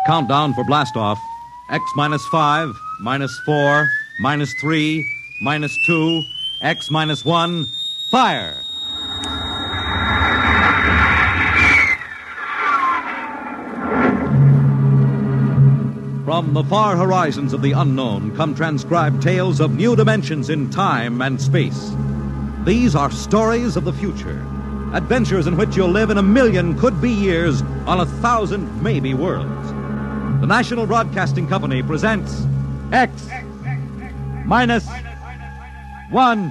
Countdown for blastoff. X minus 5, minus 4, minus 3, minus 2, X minus 1, fire! From the far horizons of the unknown come transcribed tales of new dimensions in time and space. These are stories of the future. Adventures in which you'll live in 1,000,000 could-be years on 1,000 maybe worlds. The National Broadcasting Company presents X minus 1.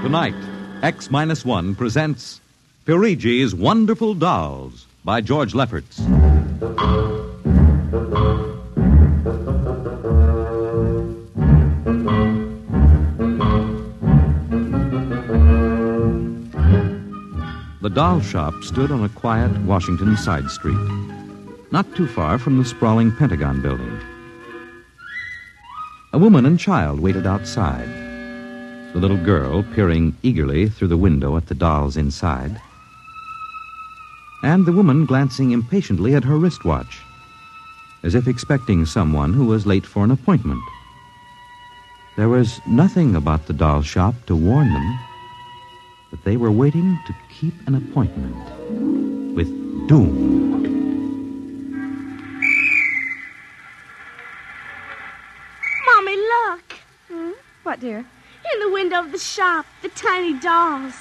Tonight, X minus 1 presents Pyrigi's Wonderful Dolls by George Lefferts. The doll shop stood on a quiet Washington side street, not too far from the sprawling Pentagon building. A woman and child waited outside, the little girl peering eagerly through the window at the dolls inside, and the woman glancing impatiently at her wristwatch, as if expecting someone who was late for an appointment. There was nothing about the doll shop to warn them that they were waiting to keep an appointment with doom. Mommy, look. What, dear? In the window of the shop, the tiny dolls.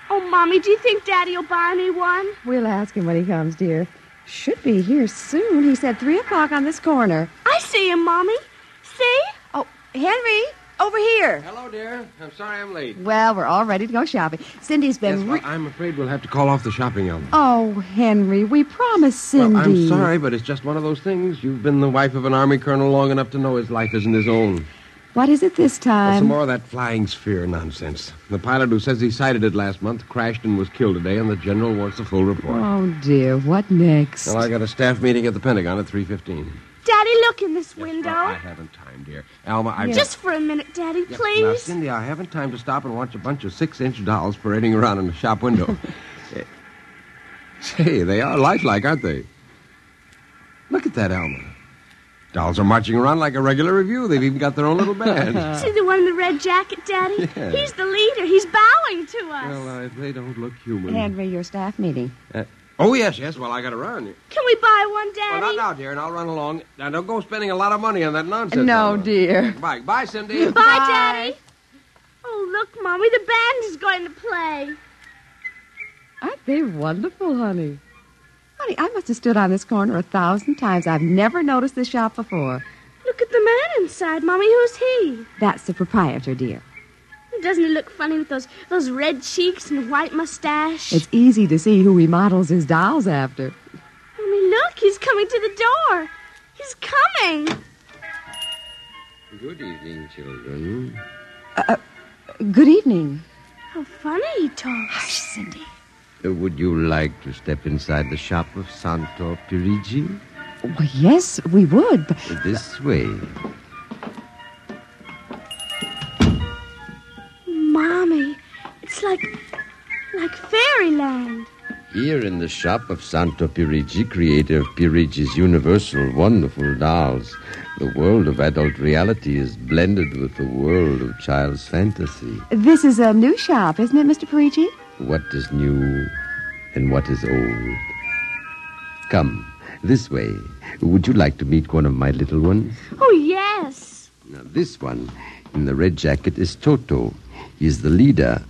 Oh, Mommy, do you think Daddy will buy me one? We'll ask him when he comes, dear. Should be here soon. He said 3 o'clock on this corner. I see him, Mommy. See? Oh, Henry, over here. Hello, dear. I'm sorry I'm late. Well, we're all ready to go shopping. Cindy's been... Yes, well, I'm afraid we'll have to call off the shopping, Elma. Oh, Henry, we promised Cindy. Well, I'm sorry, but it's just one of those things. You've been the wife of an army colonel long enough to know his life isn't his own. What is it this time? Some more of that flying sphere nonsense. The pilot who says he sighted it last month crashed and was killed today, and the general wants a full report. Oh, dear. What next? Well, I got a staff meeting at the Pentagon at 3:15. Daddy, look in this window. Well, I haven't time, dear. Alma, Just for a minute, Daddy, Yeah, please. Now, Cindy, I haven't time to stop and watch a bunch of 6-inch dolls parading around in the shop window. Say, they are lifelike, aren't they? Look at that, Alma. Dolls are marching around like a regular review. They've even got their own little band. See the one in the red jacket, Daddy? Yeah. He's the leader. He's bowing to us. Well, they don't look human. Henry, your staff meeting. Oh, yes. Well, I got to run. Can we buy one, Daddy? Well, not now, dear, and I'll run along. Now, don't go spending a lot of money on that nonsense. No, Alma. dear. Bye. Bye, Cindy. Bye, Daddy. Oh, look, Mommy, the band is going to play. Aren't they wonderful, honey? Honey, I must have stood on this corner 1,000 times. I've never noticed this shop before. Look at the man inside, Mommy. Who's he? That's the proprietor, dear. Doesn't he look funny with those red cheeks and white mustache? It's easy to see who he models his dolls after. Mommy, look. He's coming to the door. He's coming. Good evening, children. Good evening. How funny he talks. Hush, Cindy. Would you like to step inside the shop of Santo Pyrigi? Well, yes, we would. But... This way. Mommy, it's like fairyland. Here in the shop of Santo Pyrigi, creator of Pyrigi's universal wonderful dolls, the world of adult reality is blended with the world of child's fantasy. This is a new shop, isn't it, Mr. Perigi? What is new and what is old? Come, this way. Would you like to meet one of my little ones? Oh, yes. Now, this one in the red jacket is Toto. He's the leader.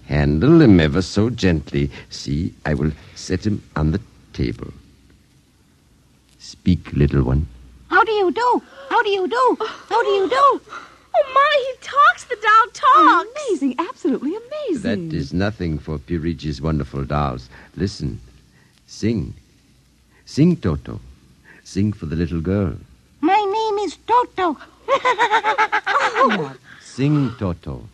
Handle him ever so gently. See, I will set him on the table. Speak, little one. How do you do? How do you do? How do you do? Oh, Mommy, he talks. The doll talks. Amazing, absolutely amazing. That is nothing for Pyrigi's wonderful dolls. Listen. Sing. Sing, Toto. Sing for the little girl. My name is Toto. Sing, Toto.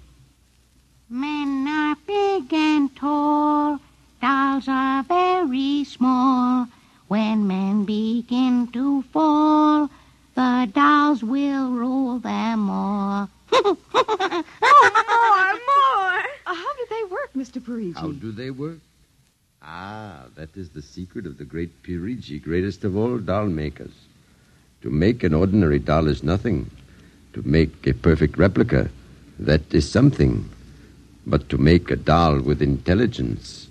Men are big and tall. Dolls are very small. When men begin to fall, The dolls will rule them all. More. How do they work, Mr. Perigi? How do they work? Ah, that is the secret of the great Pyrigi, greatest of all doll makers. To make an ordinary doll is nothing. To make a perfect replica, that is something. But to make a doll with intelligence,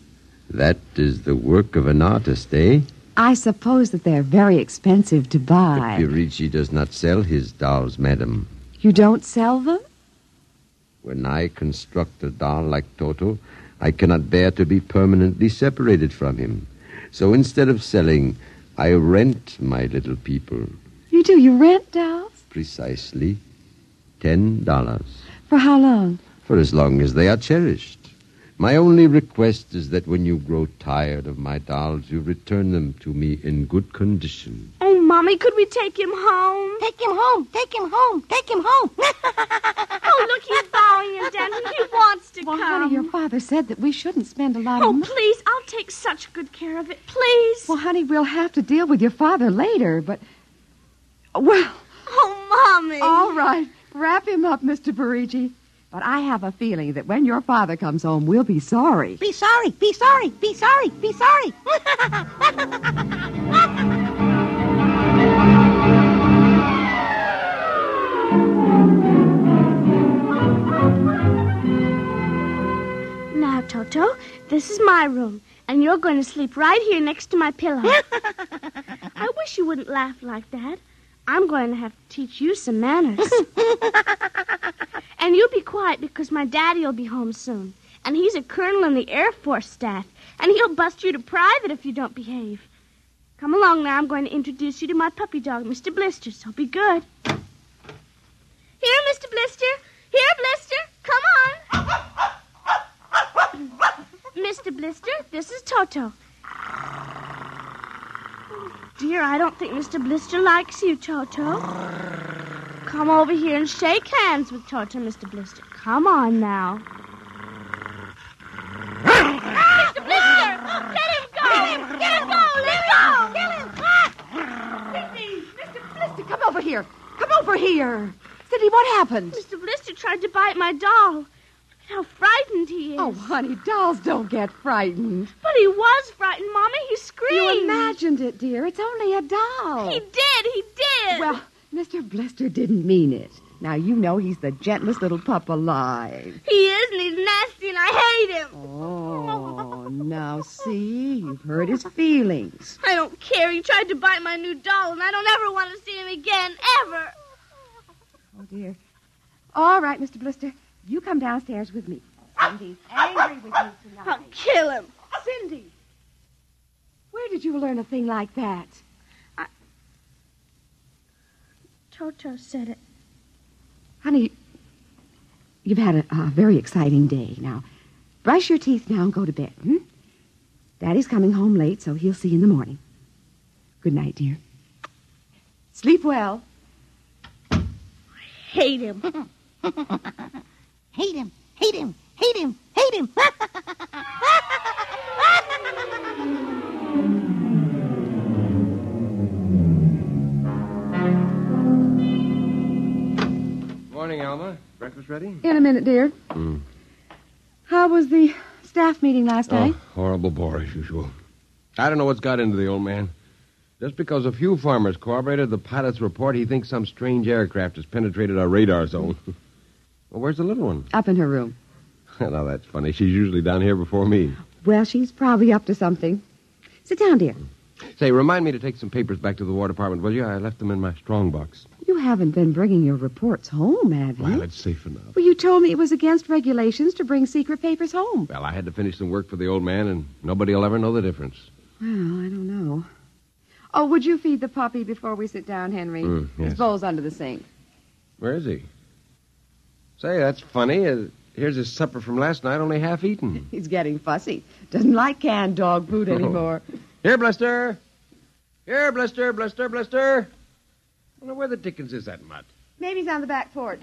that is the work of an artist, eh? I suppose that they're very expensive to buy. The Pyrigi does not sell his dolls, madam. You don't sell them? When I construct a doll like Toto, I cannot bear to be permanently separated from him. So instead of selling, I rent my little people. You do? You rent dolls? Precisely $10. For how long? For as long as they are cherished. My only request is that when you grow tired of my dolls, you return them to me in good condition. Oh, Mommy, could we take him home? Take him home. Take him home. Take him home. Oh, look, he's bowing and dancing. He wants to Well, come. honey, your father said that we shouldn't spend a lot Oh, of money. please, I'll take such good care of it. Please. Well, honey, we'll have to deal with your father later, but... Well, Oh, Mommy. all right. Wrap him up, Mr. Perigi. But I have a feeling that when your father comes home, we'll be sorry. Be sorry. Be sorry. Be sorry. Be sorry. Now, Toto, this is my room, and you're going to sleep right here next to my pillow. I wish you wouldn't laugh like that. I'm going to have to teach you some manners. And you be quiet because my daddy will be home soon. And he's a colonel in the Air Force staff. And he'll bust you to private if you don't behave. Come along now. I'm going to introduce you to my puppy dog, Mr. Blister, so be good. Here, Mr. Blister. Here, Blister. Come on. Mr. Blister, this is Toto. Dear, I don't think Mr. Blister likes you, Toto. Come over here and shake hands with Toto, Mr. Blister. Come on now. Mr. Blister! Let him go! Let him go! Let go! Kill him! Cindy! Mr. Blister, come over here. Come over here. Cindy, what happened? Mr. Blister tried to bite my doll. Look at how frightened he is. Oh, honey, dolls don't get frightened. But he was frightened, Mommy. He screamed. You imagined it, dear. It's only a doll. He did. Well, Mr. Blister didn't mean it. Now, you know he's the gentlest little pup alive. He is, and he's nasty, and I hate him. Oh, now see, you've hurt his feelings. I don't care. He tried to bite my new doll, and I don't ever want to see him again, ever. Oh, dear. All right, Mr. Blister, you come downstairs with me. Cindy's angry with you I'll tonight. kill him. Cindy, where did you learn a thing like that? Toto said it. Honey, you've had a very exciting day. Now, brush your teeth now and go to bed. Daddy's coming home late, so he'll see you in the morning. Good night, dear. Sleep well. Hate him. Hate him. Hate him. Hate him. Hate him. Morning, Alma. Breakfast ready? In a minute, dear. How was the staff meeting last night? Horrible bore as usual. I don't know what's got into the old man. Just because a few farmers corroborated the pilot's report, he thinks some strange aircraft has penetrated our radar zone. Well, where's the little one? Up in her room. Now, that's funny. She's usually down here before me. Well, she's probably up to something. Sit down, dear. Say, remind me to take some papers back to the War Department, will you? I left them in my strong box. You haven't been bringing your reports home, have you? Well, it's safe enough. Well, you told me it was against regulations to bring secret papers home. Well, I had to finish some work for the old man, and nobody will ever know the difference. Well, I don't know. Oh, would you feed the puppy before we sit down, Henry? Yes. His bowl's under the sink. Where is he? Say, that's funny. Here's his supper from last night, only half eaten. He's getting fussy. Doesn't like canned dog food anymore. Here, Blister. Here, Blister, Blister, Blister. I wonder where the dickens is that mutt? Maybe he's on the back porch.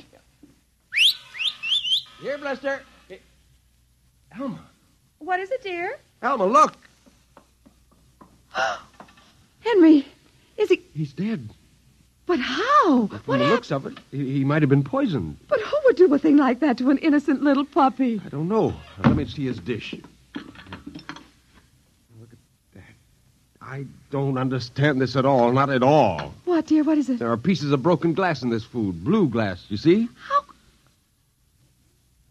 Here, Blister. Hey, Alma. What is it, dear? Alma, look. Henry, is he... He's dead. But how? From the looks of it, he might have been poisoned. But who would do a thing like that to an innocent little puppy? I don't know. Let me see his dish. Look at that. I don't understand this at all. Not at all. What, dear? What is it? There are pieces of broken glass in this food. Blue glass, you see? How?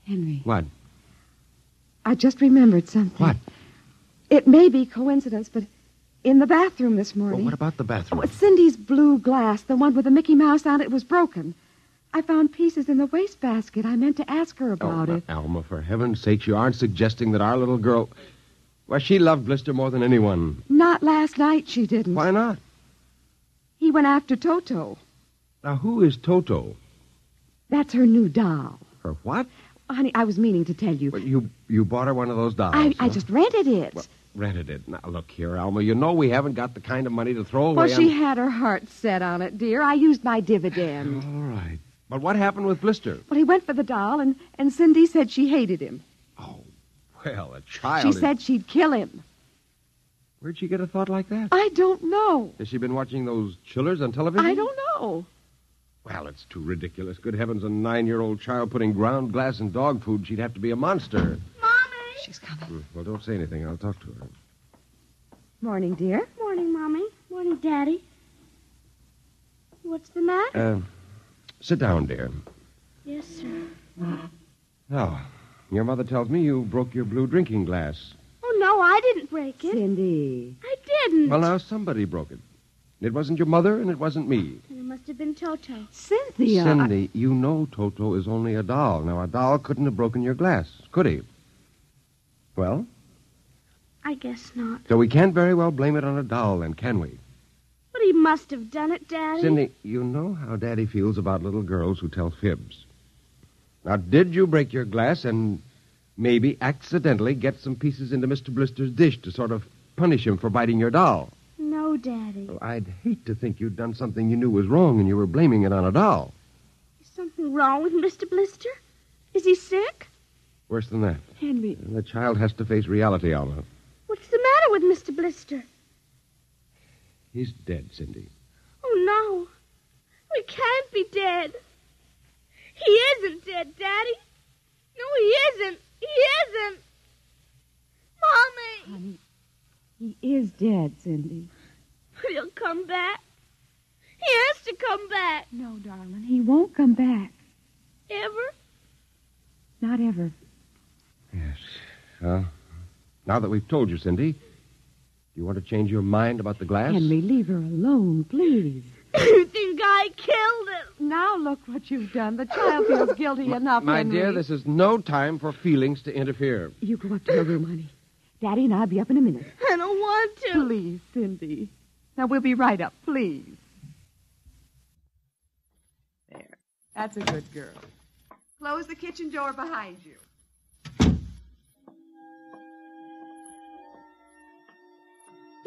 Henry. What? I just remembered something. What? It may be coincidence, but in the bathroom this morning... Well, what about the bathroom? Cindy's blue glass, the one with the Mickey Mouse on it, was broken. I found pieces in the wastebasket. I meant to ask her about it. Alma, for heaven's sake, you aren't suggesting that our little girl... Well, she loved Blister more than anyone. Not last night, she didn't. Why not? He went after Toto. Now, who is Toto? That's her new doll. Her what? Honey, I was meaning to tell you. Well, you bought her one of those dolls, I just rented it. Well, rented it. Now, look here, Alma. You know we haven't got the kind of money to throw away. Well, she had her heart set on it, dear. I used my dividend. All right. But what happened with Blister? Well, he went for the doll, and Cindy said she hated him. Oh, well, a child... She said she'd kill him. Where'd she get a thought like that? I don't know. Has she been watching those chillers on television? I don't know. Well, it's too ridiculous. Good heavens, a 9-year-old child putting ground glass in dog food. She'd have to be a monster. Mommy! She's coming. Well, don't say anything. I'll talk to her. Morning, dear. Morning, Mommy. Morning, Daddy. What's the matter? Sit down, dear. Yes, sir. Oh, your mother tells me you broke your blue drinking glass. Oh, no, I didn't break it. Cindy. I didn't. Well, now, somebody broke it. It wasn't your mother, and it wasn't me. And it must have been Toto. Cynthia. Cindy, you know Toto is only a doll. Now, a doll couldn't have broken your glass, could he? Well? I guess not. So we can't very well blame it on a doll, then, can we? But he must have done it, Daddy. Cindy, you know how Daddy feels about little girls who tell fibs. Now, did you break your glass and maybe accidentally get some pieces into Mr. Blister's dish to sort of punish him for biting your doll? No, Daddy. Well, I'd hate to think you'd done something you knew was wrong and you were blaming it on a doll. Is something wrong with Mr. Blister? Is he sick? Worse than that. Henry. The child has to face reality, Alma. What's the matter with Mr. Blister? He's dead, Cindy. Oh, no. We can't be dead. He isn't dead, Daddy. No, he isn't. He isn't. Mommy. Honey, he is dead, Cindy. But he'll come back. He has to come back. No, darling, he won't come back. Ever? Not ever. Yes. Now that we've told you, Cindy, do you want to change your mind about the glass? Henry, leave her alone, please. You think I killed him? Now look what you've done. The child feels guilty enough, My Henry. dear, this is no time for feelings to interfere. You go up to her room, honey. Daddy and I'll be up in a minute. I don't want to. Please, Cindy. Now, we'll be right up, please. There. That's a good girl. Close the kitchen door behind you.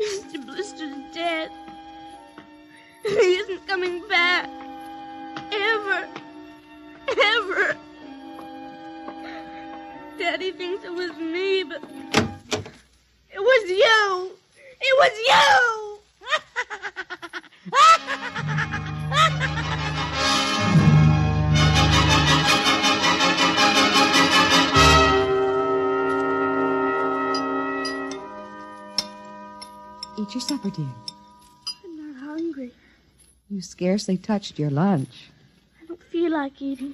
Mr. Blister's dead. He isn't coming back. Ever. Ever. Daddy thinks it was me, but it was you. It was you. Eat your supper, dear. I'm not hungry. You scarcely touched your lunch. I don't feel like eating.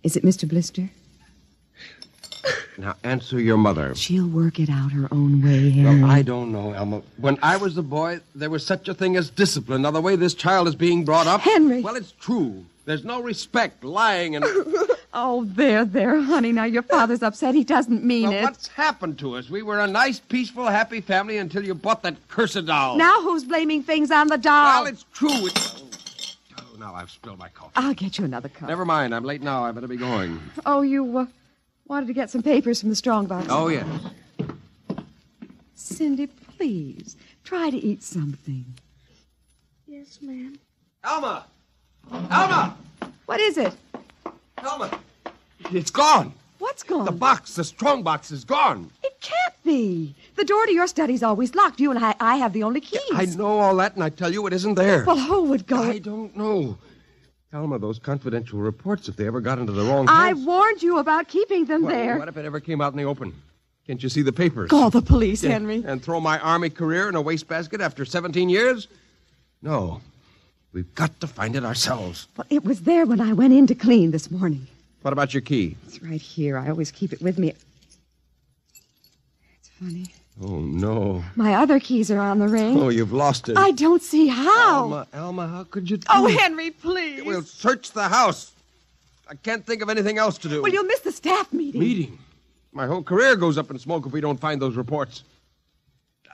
Is it Mr. Blister? Now, answer your mother. She'll work it out her own way, Henry. Well, I don't know, Elma. When I was a boy, there was such a thing as discipline. Now, the way this child is being brought up... Henry! Well, it's true. There's no respect, lying, and... Oh, there, honey. Now, your father's upset. He doesn't mean Well, it. what's happened to us? We were a nice, peaceful, happy family until you bought that cursed doll. Now who's blaming things on the doll? Well, it's true. Oh, now I've spilled my coffee. I'll get you another cup. Never mind. I'm late now. I better be going. Oh, you wanted to get some papers from the strongbox. Oh, yes. Cindy, please, try to eat something. Yes, ma'am. Alma! Alma! What is it? Alma! It's gone. What's gone? The box, the strong box, is gone. It can't be. The door to your study's always locked. You and I have the only keys. I know all that, and I tell you it isn't there. Well, who would go... I don't know. Alma, those confidential reports, if they ever got into the wrong I hands... warned you about keeping them there. What if it ever came out in the open? Can't you see the papers? Call the police, Henry. And throw my Army career in a wastebasket after 17 years? No. We've got to find it ourselves. Well, it was there when I went in to clean this morning. What about your key? It's right here. I always keep it with me. It's funny. Oh, no. My other keys are on the ring. Oh, you've lost it. I don't see how. Alma, how could you do Oh, it? Henry, please. We'll search the house. I can't think of anything else to do. Well, you'll miss the staff meeting. Meeting? My whole career goes up in smoke if we don't find those reports.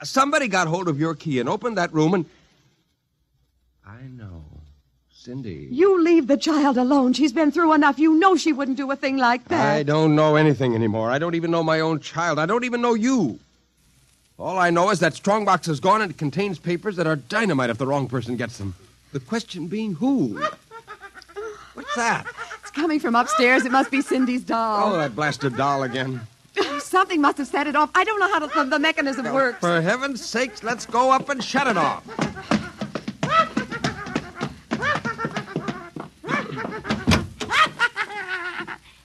Somebody got hold of your key and opened that room and... I know. Cindy. You leave the child alone. She's been through enough. You know she wouldn't do a thing like that. I don't know anything anymore. I don't even know my own child. I don't even know you. All I know is that strongbox is gone and it contains papers that are dynamite if the wrong person gets them. The question being who? What's that? It's coming from upstairs. It must be Cindy's doll. Oh, that blasted doll again. Something must have set it off. I don't know how the mechanism works. For heaven's sakes, let's go up and shut it off.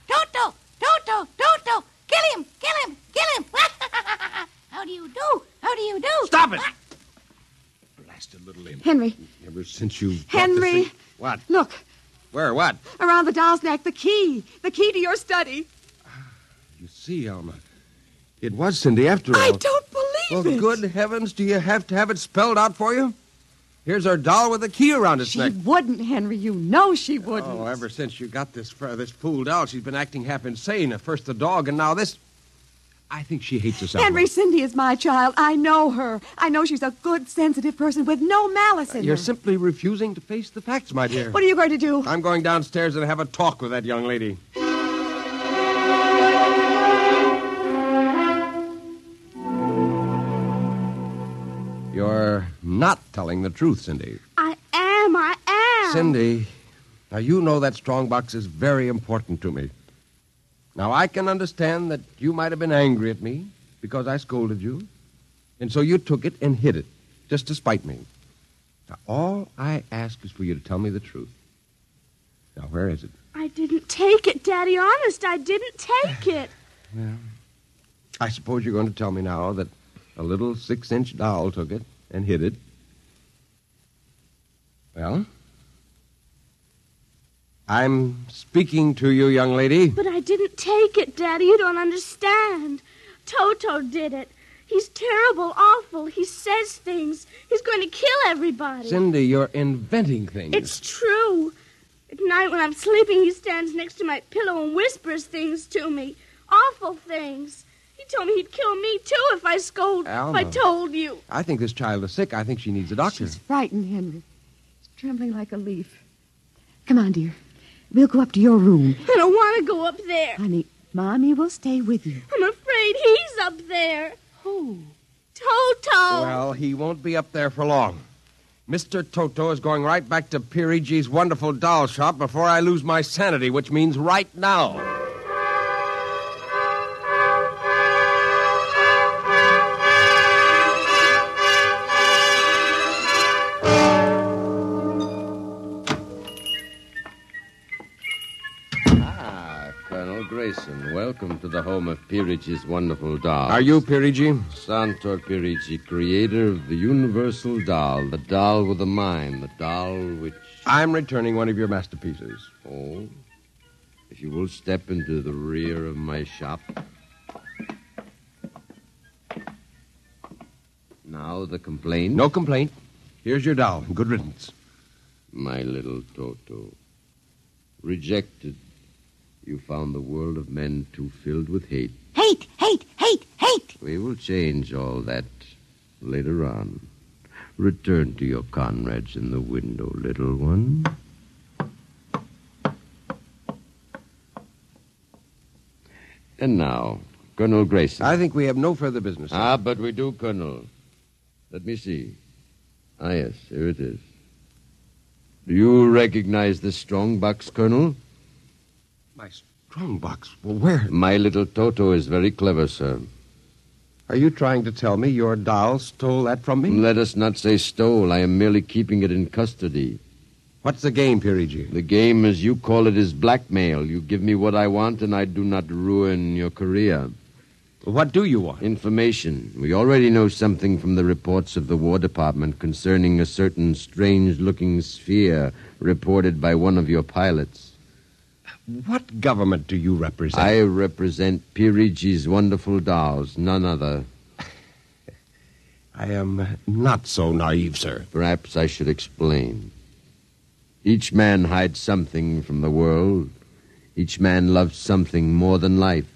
Toto! Toto! Toto! Kill him! Kill him! Kill him! How do you do? How do you do? Stop it! Blasted little imp. Henry. Ever since you... Henry. What? Look. Where? What? Around the doll's neck. The key. The key to your study. You see, Alma, it was Cindy after all. I don't believe it. Well, good heavens, do you have to have it spelled out for you? Here's our doll with a key around its neck. She wouldn't, Henry. You know she wouldn't. Oh, ever since you got this fool doll, she's been acting half insane. At first the dog, and now this. I think she hates us, Alma. Henry, Cindy is my child. I know her. I know she's a good, sensitive person with no malice in her. You're simply refusing to face the facts, my dear. What are you going to do? I'm going downstairs and have a talk with that young lady. You're not telling the truth, Cindy. I am. Cindy, now you know that strongbox is very important to me. Now, I can understand that you might have been angry at me because I scolded you, and so you took it and hid it, just to spite me. Now, all I ask is for you to tell me the truth. Now, where is it? I didn't take it, Daddy. Honest, I didn't take it. Well, I suppose you're going to tell me now that a little 6-inch doll took it and hid it. Well, I'm speaking to you, young lady. But I didn't take it, Daddy. You don't understand. Toto did it. He's terrible, awful. He says things. He's going to kill everybody. Cindy, you're inventing things. It's true. At night when I'm sleeping, he stands next to my pillow and whispers things to me. Awful things. He told me he'd kill me, too, if I Alma, if I told you. I think this child is sick. I think she needs a doctor. She's frightened, Henry. She's trembling like a leaf. Come on, dear. We'll go up to your room. I don't want to go up there. Honey, Mommy will stay with you. I'm afraid he's up there. Who? Toto. Well, he won't be up there for long. Mr. Toto is going right back to Pyrigi's wonderful doll shop before I lose my sanity, which means right now. Colonel Grayson, welcome to the home of Pyrigi's wonderful doll. Are you Pyrigi? Santor Pyrigi, creator of the universal doll, the doll with a mind, the doll which... I'm returning one of your masterpieces. Oh, if you will step into the rear of my shop. Now the complaint. No complaint. Here's your doll. Good riddance. My little Toto. Rejected. You found the world of men too filled with hate. Hate, hate, hate, hate. We will change all that later on. Return to your comrades in the window, little one. And now, Colonel Grayson. I think we have no further business. Ah, but we do, Colonel. Let me see. Ah, yes, here it is. Do you recognize this strong box, Colonel? My strong box. Well, where? My little Toto is very clever, sir. Are you trying to tell me your doll stole that from me? Let us not say stole. I am merely keeping it in custody. What's the game, Pyrigi? The game, as you call it, is blackmail. You give me what I want, and I do not ruin your career. What do you want? Information. We already know something from the reports of the War Department concerning a certain strange-looking sphere reported by one of your pilots. What government do you represent? I represent Pyrigi's wonderful dolls, none other. I am not so naive, sir. Perhaps I should explain. Each man hides something from the world. Each man loves something more than life.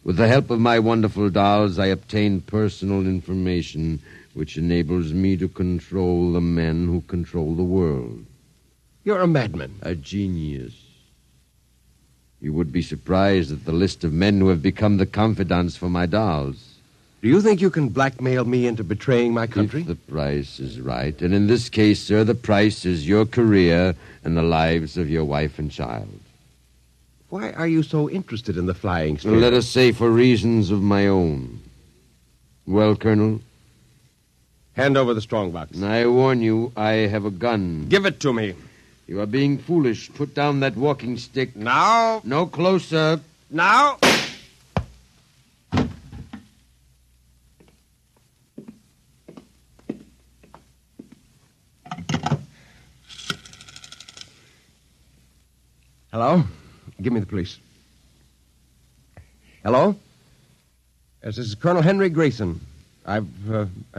With the help of my wonderful dolls, I obtain personal information which enables me to control the men who control the world. You're a madman. A genius. You would be surprised at the list of men who have become the confidants for my dolls. Do you think you can blackmail me into betraying my country? If the price is right. And in this case, sir, the price is your career and the lives of your wife and child. Why are you so interested in the flying sphere? Let us say for reasons of my own. Well, Colonel? Hand over the strongbox. I warn you, I have a gun. Give it to me. You are being foolish. Put down that walking stick. Now. No closer. Now. Hello? Give me the police. Hello? Yes, this is Colonel Henry Grayson. I've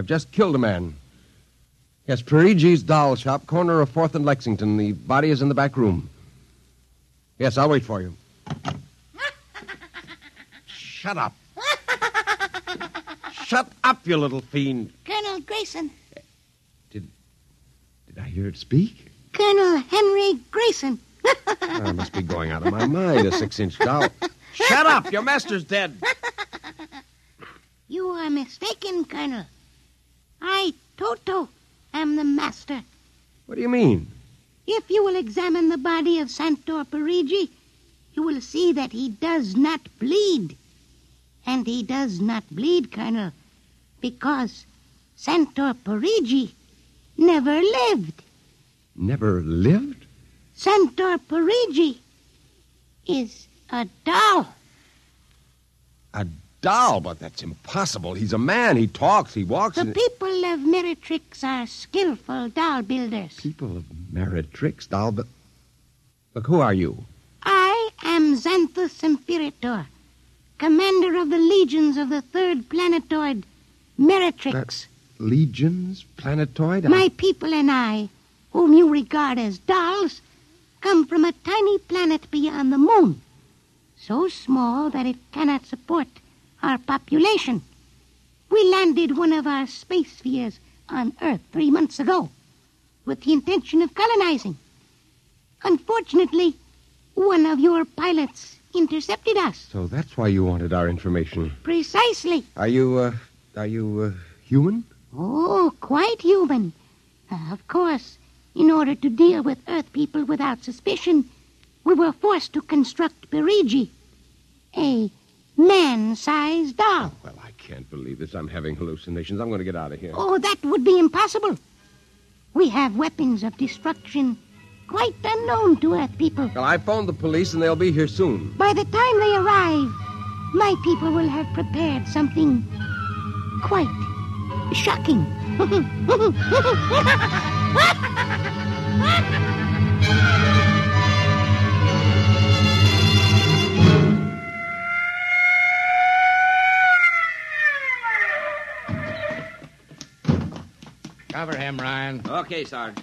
just killed a man. Yes, Perigi's doll shop, corner of 4th and Lexington. The body is in the back room. Yes, I'll wait for you. Shut up. Shut up, you little fiend. Colonel Grayson. Did I hear it speak? Colonel Henry Grayson. I must be going out of my mind, a 6-inch doll. Shut up! Your master's dead. You are mistaken, Colonel. I, Toto, am the master. What do you mean? If you will examine the body of Santor Perigi, you will see that he does not bleed. And he does not bleed, Colonel, because Santor Perigi never lived. Never lived? Santor Perigi is a doll. A doll? But that's impossible. He's a man. He talks. He walks. The people of Meretrix are skillful doll builders. People of Meretrix, doll, but... Look, who are you? I am Xanthus Imperator, commander of the legions of the 3rd planetoid, Meretrix. Legions? Planetoid? My people and I, whom you regard as dolls, come from a tiny planet beyond the moon, so small that it cannot support our population. We landed one of our space spheres on Earth 3 months ago with the intention of colonizing. Unfortunately, one of your pilots intercepted us. So that's why you wanted our information. Precisely. Are you human? Oh, quite human. Of course, in order to deal with Earth people without suspicion, we were forced to construct Perigi, a man-sized doll. Well, I can't believe this. I'm having hallucinations. I'm going to get out of here. Oh, that would be impossible. We have weapons of destruction quite unknown to Earth people. Well, I phoned the police, and they'll be here soon. By the time they arrive, my people will have prepared something quite shocking. Cover him, Ryan. Okay, Sarge.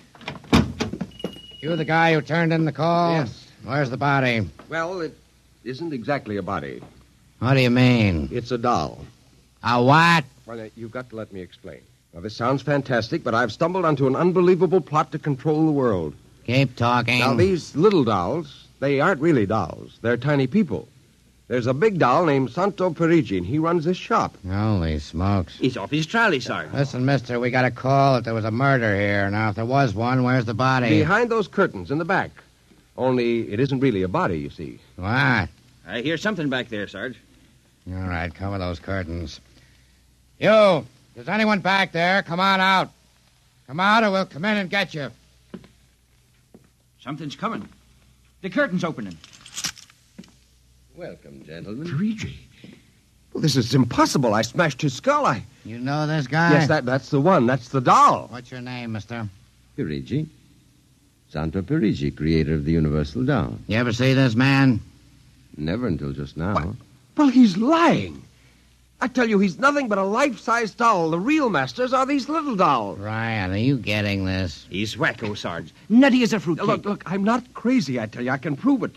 You the guy who turned in the call? Yes. Where's the body? Well, it isn't exactly a body. What do you mean? It's a doll. A what? Well, you've got to let me explain. Now, this sounds fantastic, but I've stumbled onto an unbelievable plot to control the world. Keep talking. Now, these little dolls, they aren't really dolls. They're tiny people. There's a big doll named Santo Perigi, and he runs this shop. Holy smokes. He's off his trolley, Sarge. Listen, mister, we got a call that there was a murder here. Now, if there was one, where's the body? Behind those curtains in the back. Only it isn't really a body, you see. What? I hear something back there, Sarge. All right, cover those curtains. You! Is anyone back there? Come on out. Come out or we'll come in and get you. Something's coming. The curtain's opening. Welcome, gentlemen. Perigi. Well, this is impossible. I smashed his skull. You know this guy? Yes, that's the one. That's the doll. What's your name, mister? Pyrigi. Santo Perigi, creator of the Universal Doll. You ever see this man? Never until just now. What? Well, he's lying. I tell you, he's nothing but a life-size doll. The real masters are these little dolls. Ryan, are you getting this? He's wacko, Sarge. Nutty as a fruitcake. Look, I'm not crazy, I tell you. I can prove it.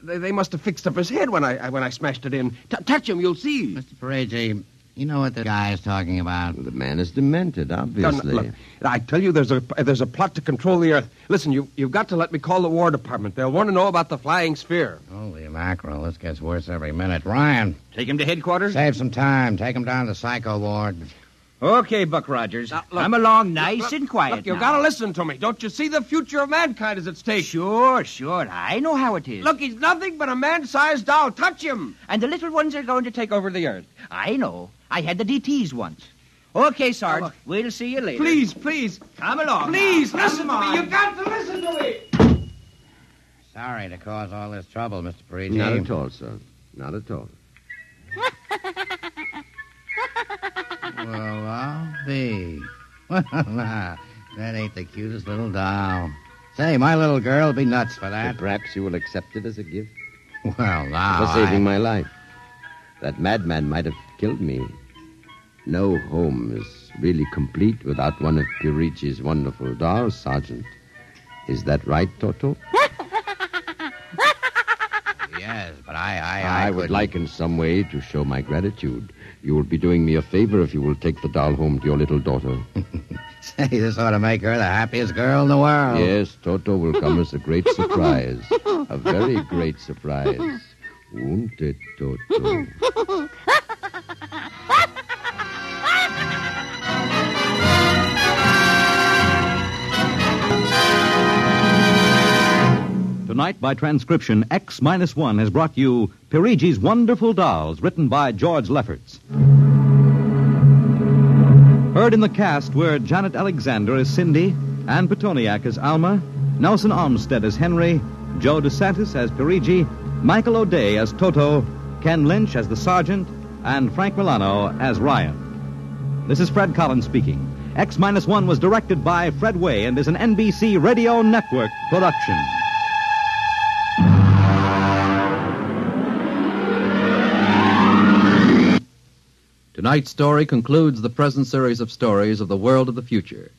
They must have fixed up his head when I smashed it in. Touch him, you'll see. Mr. Perigi, you know what the guy is talking about. The man is demented, obviously. Look, I tell you, there's a plot to control the Earth. Listen, you've got to let me call the War Department. They'll want to know about the flying sphere. Holy mackerel, this gets worse every minute. Ryan, Take him to headquarters? save some time. Take him down to the psycho ward. Okay, Buck Rogers. Now, look, Come along nice and quiet Look, you've now. got to listen to me. Don't you see the future of mankind is at stake? Sure. I know how it is. Look, he's nothing but a man-sized doll. Touch him. And the little ones are going to take over the Earth. I know. I had the DTs once. Okay, Sarge. Now, look. We'll see you later. Please. Come along. Please, now. listen to Come me. on. You've got to listen to me. Sorry to cause all this trouble, Mr. Perigi. Not at all, sir. Not at all. Well, I'll be. Well, that ain't the cutest little doll. Say, my little girl will be nuts for that. Perhaps you will accept it as a gift Well, now. for saving my life. That madman might have killed me. No home is really complete without one of Pyrigi's wonderful dolls, Sergeant. Is that right, Toto? Yes, but I would couldn't- like in some way to show my gratitude. You will be doing me a favor if you will take the doll home to your little daughter. Say, this ought to make her the happiest girl in the world. Yes, Toto will come as a great surprise. A very great surprise. Won't it, Toto? Tonight, by transcription, X-1 has brought you Pyrigi's Wonderful Dolls, written by George Lefferts. Heard in the cast were Janet Alexander as Cindy, Ann Petoniak as Alma, Nelson Olmsted as Henry, Joe DeSantis as Pyrigi, Michael O'Day as Toto, Ken Lynch as the Sergeant, and Frank Milano as Ryan. This is Fred Collins speaking. X-1 was directed by Fred Way and is an NBC Radio Network production. Tonight's story concludes the present series of stories of the world of the future.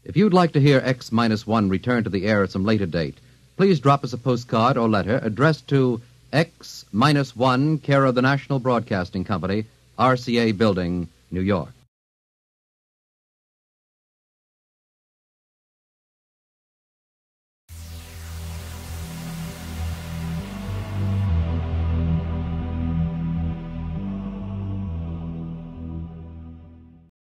If you'd like to hear X-1 return to the air at some later date, please drop us a postcard or letter addressed to X-1, care of the National Broadcasting Company, RCA Building, New York.